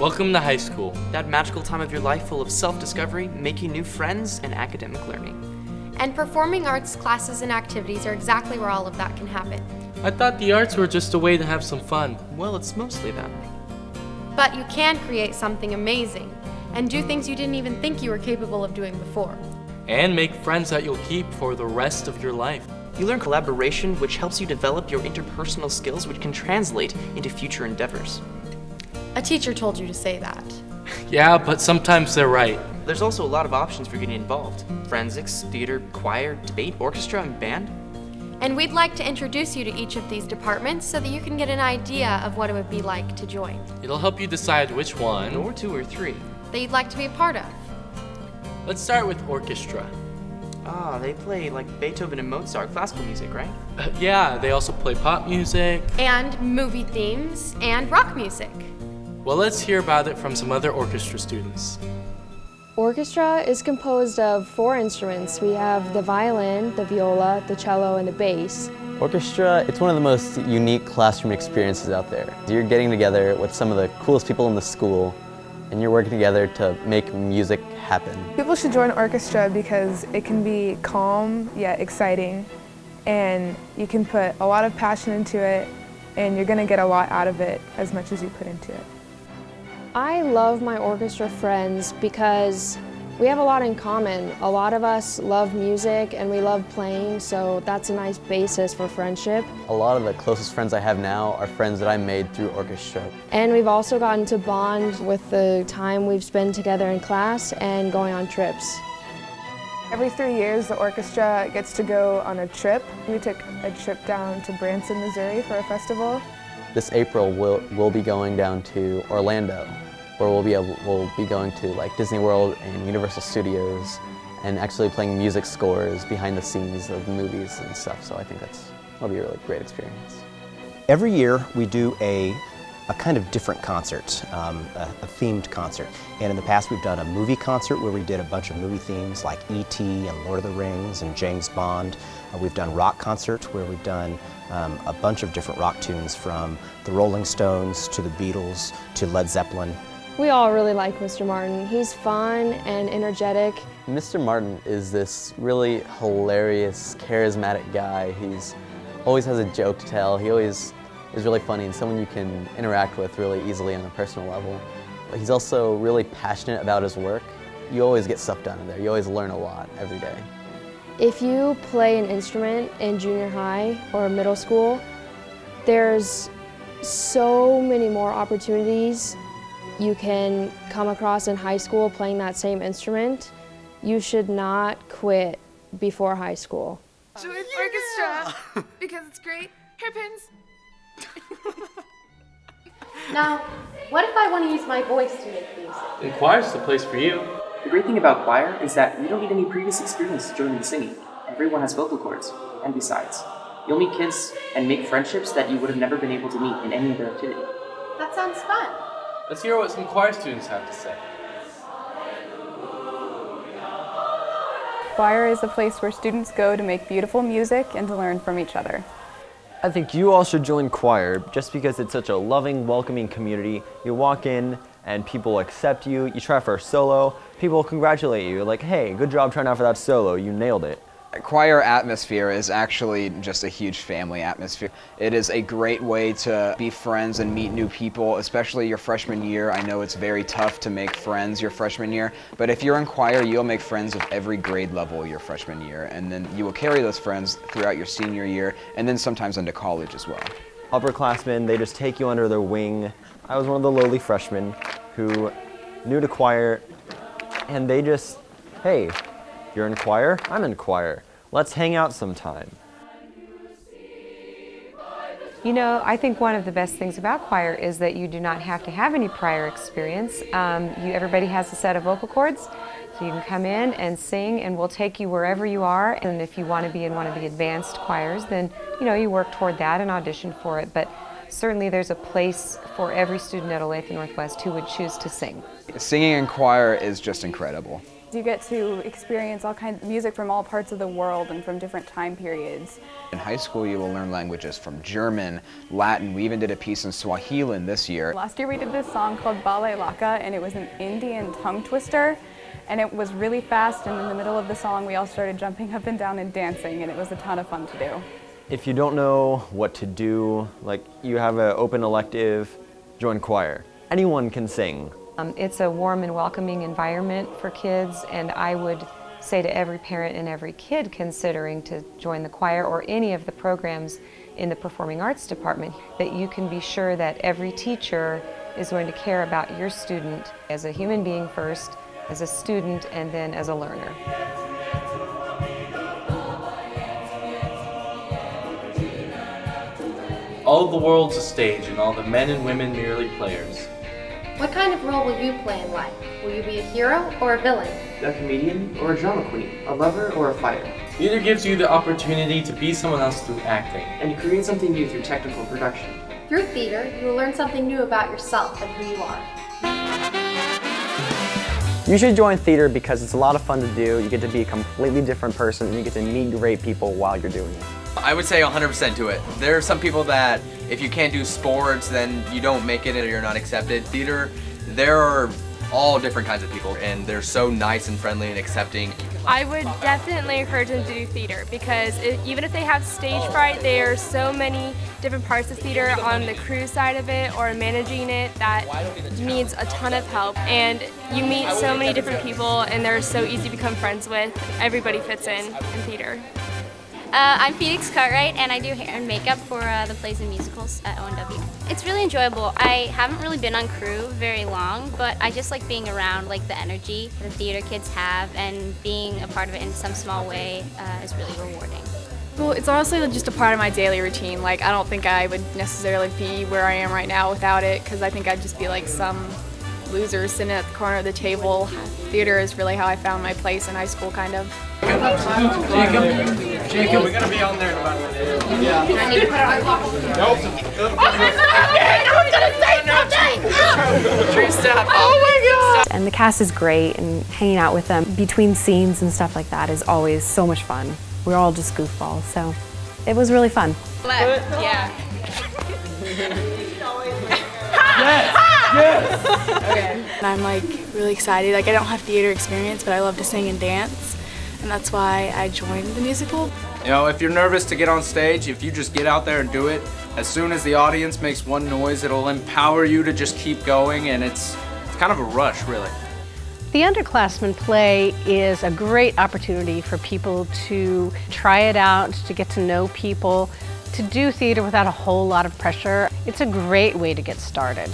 Welcome to high school. That magical time of your life full of self-discovery, making new friends, and academic learning. And performing arts classes and activities are exactly where all of that can happen. I thought the arts were just a way to have some fun. Well, it's mostly that. But you can create something amazing and do things you didn't even think you were capable of doing before. And make friends that you'll keep for the rest of your life. You learn collaboration, which helps you develop your interpersonal skills, which can translate into future endeavors. A teacher told you to say that. Yeah, but sometimes they're right. There's also a lot of options for getting involved. Forensics, theater, choir, debate, orchestra, and band. And we'd like to introduce you to each of these departments so that you can get an idea of what it would be like to join. It'll help you decide which one, or two or three, that you'd like to be a part of. Let's start with orchestra. Ah, they play like Beethoven and Mozart, classical music, right? Yeah, they also play pop music. And movie themes and rock music. Well, let's hear about it from some other orchestra students. Orchestra is composed of 4 instruments. We have the violin, the viola, the cello, and the bass. Orchestra, it's one of the most unique classroom experiences out there. You're getting together with some of the coolest people in the school, and you're working together to make music happen. People should join orchestra because it can be calm yet exciting, and you can put a lot of passion into it, and you're going to get a lot out of it as much as you put into it. I love my orchestra friends because we have a lot in common. A lot of us love music and we love playing, so that's a nice basis for friendship. A lot of the closest friends I have now are friends that I made through orchestra. And we've also gotten to bond with the time we've spent together in class and going on trips. Every 3 years, the orchestra gets to go on a trip. We took a trip down to Branson, Missouri for a festival. This April, we'll be going down to Orlando, where we'll be going to like Disney World and Universal Studios and actually playing music scores behind the scenes of movies and stuff. So I think that'll be a really great experience. Every year we do a kind of different concert, a themed concert. And in the past we've done a movie concert where we did a bunch of movie themes like E.T. and Lord of the Rings and James Bond. We've done rock concert where we've done a bunch of different rock tunes from the Rolling Stones to the Beatles to Led Zeppelin. We all really like Mr. Martin. He's fun and energetic. Mr. Martin is this really hilarious, charismatic guy. He's always has a joke to tell. He always is really funny and someone you can interact with really easily on a personal level. But he's also really passionate about his work. You always get stuff done in there. You always learn a lot every day. If you play an instrument in junior high or middle school, there's so many more opportunities you can come across in high school playing that same instrument. You should not quit before high school. Join orchestra because it's great. Hairpins. Now, what if I want to use my voice to make music? And choir's the place for you. The great thing about choir is that you don't need any previous experience to join in singing. Everyone has vocal cords. And besides, you'll meet kids and make friendships that you would have never been able to meet in any other activity. That sounds fun. Let's hear what some choir students have to say. Choir is a place where students go to make beautiful music and to learn from each other. I think you all should join choir just because it's such a loving, welcoming community. You walk in and people accept you. You try for a solo, people congratulate you. Like, hey, good job trying out for that solo, you nailed it. Choir atmosphere is actually just a huge family atmosphere. It is a great way to be friends and meet new people, especially your freshman year. I know it's very tough to make friends your freshman year, but if you're in choir, you'll make friends of every grade level your freshman year, and then you will carry those friends throughout your senior year, and then sometimes into college as well. Upperclassmen, they just take you under their wing. I was one of the lowly freshmen who new to choir, and they just, hey, you're in choir? I'm in choir. Let's hang out sometime. You know, I think one of the best things about choir is that you do not have to have any prior experience. Everybody has a set of vocal cords, so you can come in and sing, and we'll take you wherever you are. And if you want to be in one of the advanced choirs, then you work toward that and audition for it. But certainly there's a place for every student at Olathe Northwest who would choose to sing. Singing in choir is just incredible. You get to experience all kinds of music from all parts of the world and from different time periods. In high school, you will learn languages from German, Latin. We even did a piece in Swahili this year. Last year we did this song called Ballet Laka, and it was an Indian tongue twister, and it was really fast, and in the middle of the song we all started jumping up and down and dancing, and it was a ton of fun to do. If you don't know what to do, like you have an open elective, join choir. Anyone can sing. It's a warm and welcoming environment for kids, and I would say to every parent and every kid considering to join the choir or any of the programs in the Performing Arts Department that you can be sure that every teacher is going to care about your student as a human being first, as a student, and then as a learner. All the world's a stage, and all the men and women merely players. What kind of role will you play in life? Will you be a hero or a villain? A comedian or a drama queen? A lover or a fighter? Theater gives you the opportunity to be someone else through acting. And you create something new through technical production. Through theater, you will learn something new about yourself and who you are. You should join theater because it's a lot of fun to do. You get to be a completely different person and you get to meet great people while you're doing it. I would say 100% do it. There are some people that if you can't do sports, then you don't make it or you're not accepted. Theater, there are all different kinds of people and they're so nice and friendly and accepting. I would definitely encourage them to do theater because even if they have stage fright, there are so many different parts of theater on the crew side of it or managing it that needs a ton of help. And you meet so many different people and they're so easy to become friends with. Everybody fits in theater. I'm Phoenix Cartwright, and I do hair and makeup for the plays and musicals at ONW. It's really enjoyable. I haven't really been on crew very long, but I just like being around like the energy the theater kids have, and being a part of it in some small way is really rewarding. Well, it's honestly just a part of my daily routine. Like, I don't think I would necessarily be where I am right now without it, because I think I'd just be like some loser sitting at the corner of the table. Theater is really how I found my place in high school, kind of. Jacob, we're gonna be on there in about a minute. Yeah. I need to put it on top. Nope. True stuff. Oh my God. And the cast is great, and hanging out with them between scenes and stuff like that is always so much fun. We're all just goofballs, so it was really fun. Yeah. Yes. Okay. And I'm like really excited. Like, I don't have theater experience, but I love to sing and dance, and that's why I joined the musical. You know, if you're nervous to get on stage, if you just get out there and do it, as soon as the audience makes one noise, it'll empower you to just keep going, and it's kind of a rush, really. The underclassmen play is a great opportunity for people to try it out, to get to know people, to do theater without a whole lot of pressure. It's a great way to get started.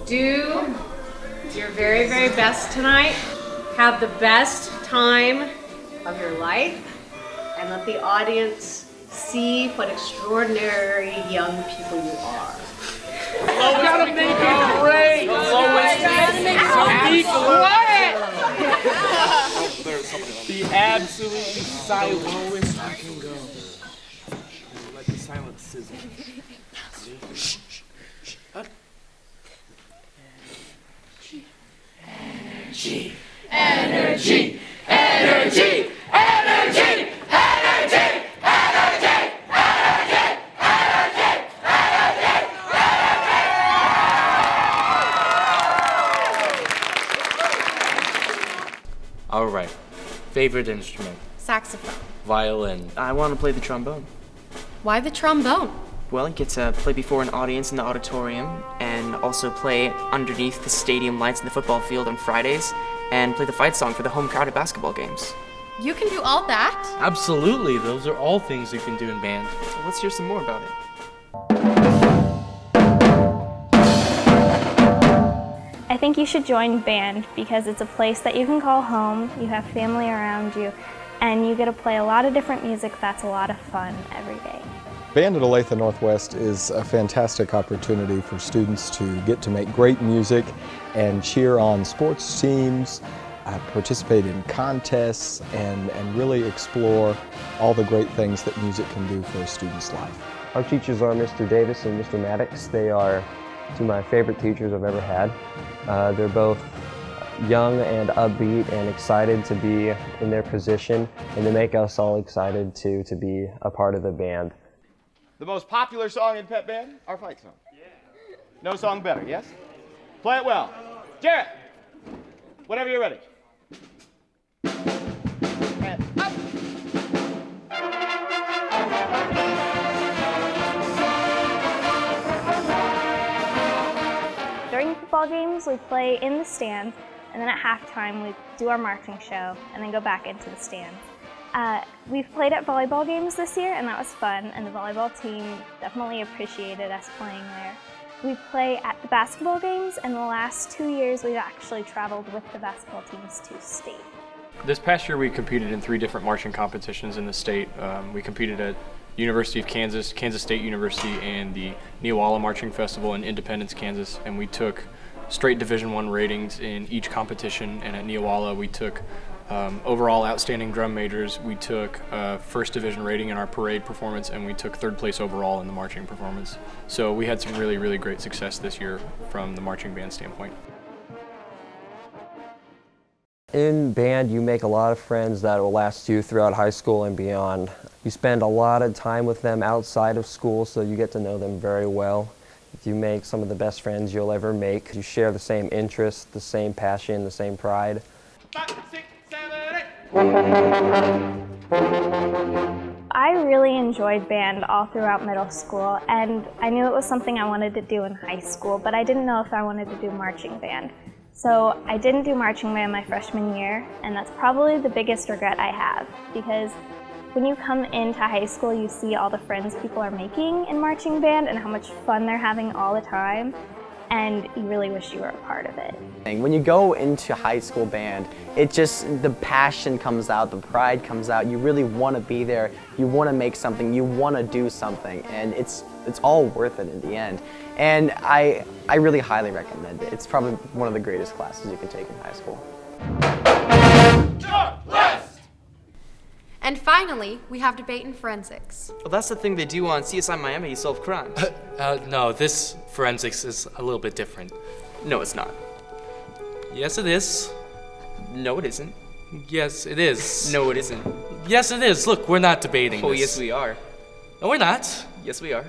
Do your very, very best tonight. Have the best time of your life, and let the audience see what extraordinary young people you are. You gotta make it great. The lowest the absolutely silent. Lowest I can go. Like the silent sizzle. Energy. Energy. Energy. Energy. Energy. All right. Favorite instrument? Saxophone. Violin. I want to play the trombone. Why the trombone? Well, I get to play before an audience in the auditorium and also play underneath the stadium lights in the football field on Fridays and play the fight song for the home crowd at basketball games. You can do all that? Absolutely. Those are all things you can do in band. So let's hear some more about it. I think you should join band because it's a place that you can call home, you have family around you, and you get to play a lot of different music that's a lot of fun every day. Band at Olathe Northwest is a fantastic opportunity for students to get to make great music and cheer on sports teams, participate in contests, and really explore all the great things that music can do for a student's life. Our teachers are Mr. Davis and Mr. Maddox. They are two of my favorite teachers I've ever had. They're both young and upbeat and excited to be in their position and to make us all excited to be a part of the band. The most popular song in pep band? Our fight song. Yeah. No song better, yes? Play it well. Jarrett, whenever you're ready. And up. During football games, we play in the stands, and then at halftime we do our marching show, and then go back into the stands. We've played at volleyball games this year, and that was fun, and the volleyball team definitely appreciated us playing there. We play at the basketball games, and the last 2 years we've actually traveled with the basketball teams to state. This past year we competed in 3 different marching competitions in the state. We competed at University of Kansas, Kansas State University, and the Neowalla Marching Festival in Independence, Kansas, and we took straight Division I ratings in each competition, and at Neowalla we took overall outstanding drum majors, we took first division rating in our parade performance, and we took 3rd place overall in the marching performance. So we had some really, really great success this year from the marching band standpoint. In band, you make a lot of friends that will last you throughout high school and beyond. You spend a lot of time with them outside of school, so you get to know them very well. You make some of the best friends you'll ever make. You share the same interests, the same passion, the same pride. 5, 6, 7, 8. I really enjoyed band all throughout middle school, and I knew it was something I wanted to do in high school, but I didn't know if I wanted to do marching band. So I didn't do marching band my freshman year, and that's probably the biggest regret I have, because when you come into high school, you see all the friends people are making in marching band and how much fun they're having all the time, and you really wish you were a part of it. When you go into high school band, it just, the passion comes out, the pride comes out, you really want to be there, you want to make something, you want to do something, and it's all worth it in the end. And I really highly recommend it. It's probably one of the greatest classes you can take in high school. And finally, we have debate and forensics. Well, that's the thing they do on CSI Miami, You Solve Crimes. No, this forensics is a little bit different. No, it's not. Yes, it is. No, it isn't. Yes, it is. No, it isn't. Yes, it is. Look, we're not debating Oh, this. yes, we are. No, we're not. Yes, we are.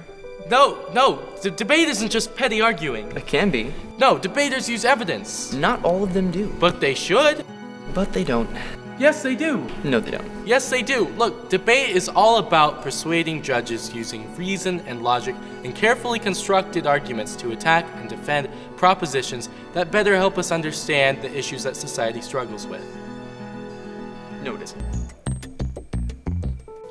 No, the debate isn't just petty arguing. It can be. No, debaters use evidence. Not all of them do. But they should. But they don't. Yes, they do. No, they don't. Yes, they do. Look, debate is all about persuading judges using reason and logic and carefully constructed arguments to attack and defend propositions that better help us understand the issues that society struggles with. No, it isn't.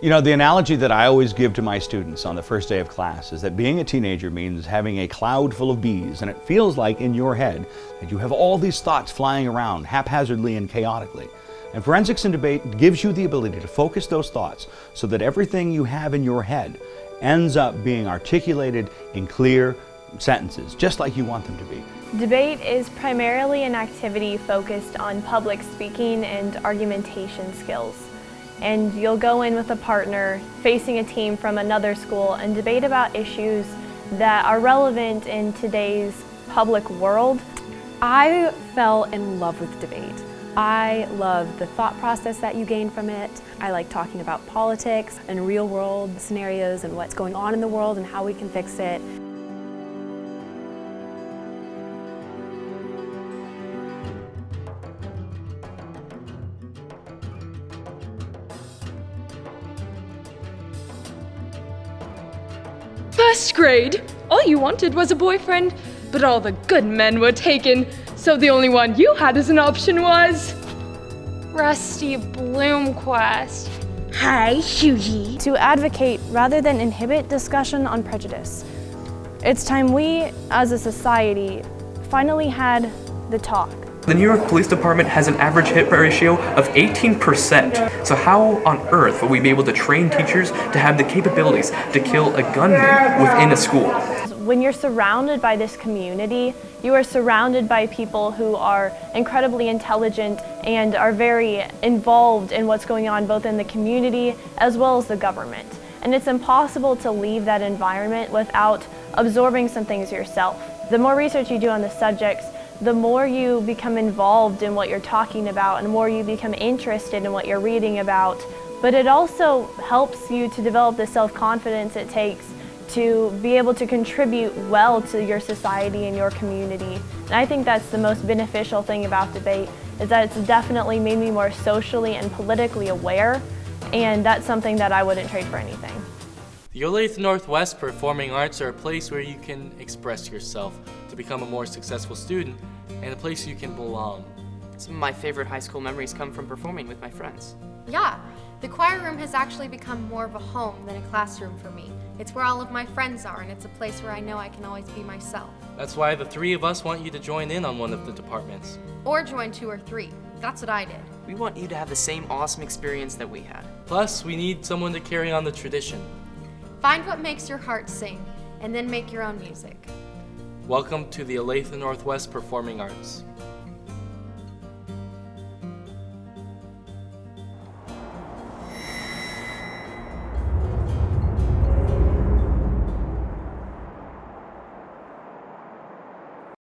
You know, the analogy that I always give to my students on the first day of class is that being a teenager means having a cloud full of bees, and it feels like in your head that you have all these thoughts flying around haphazardly and chaotically. And forensics and debate gives you the ability to focus those thoughts so that everything you have in your head ends up being articulated in clear sentences, just like you want them to be. Debate is primarily an activity focused on public speaking and argumentation skills. And you'll go in with a partner facing a team from another school and debate about issues that are relevant in today's public world. I fell in love with debate. I love the thought process that you gain from it. I like talking about politics and real world scenarios and what's going on in the world and how we can fix it. First grade, all you wanted was a boyfriend, but all the good men were taken, so the only one you had as an option was... Rusty Bloomquist. Hi, Shuji. To advocate rather than inhibit discussion on prejudice. It's time we, as a society, finally had the talk. The New York Police Department has an average hit ratio of 18%. So how on earth will we be able to train teachers to have the capabilities to kill a gunman within a school? When you're surrounded by this community, you are surrounded by people who are incredibly intelligent and are very involved in what's going on both in the community as well as the government. And and it's impossible to leave that environment without absorbing some things yourself. The more research you do on the subjects, the more you become involved in what you're talking about and the more you become interested in what you're reading about. But it also helps you to develop the self-confidence it takes to be able to contribute well to your society and your community. And I think that's the most beneficial thing about debate, is that it's definitely made me more socially and politically aware, and that's something that I wouldn't trade for anything. The Olathe Northwest Performing Arts are a place where you can express yourself to become a more successful student, and a place you can belong. Some of my favorite high school memories come from performing with my friends. Yeah, the choir room has actually become more of a home than a classroom for me. It's where all of my friends are, and it's a place where I know I can always be myself. That's why the three of us want you to join in on one of the departments. Or join 2 or 3. That's what I did. We want you to have the same awesome experience that we had. Plus, we need someone to carry on the tradition. Find what makes your heart sing, and then make your own music. Welcome to the Olathe Northwest Performing Arts.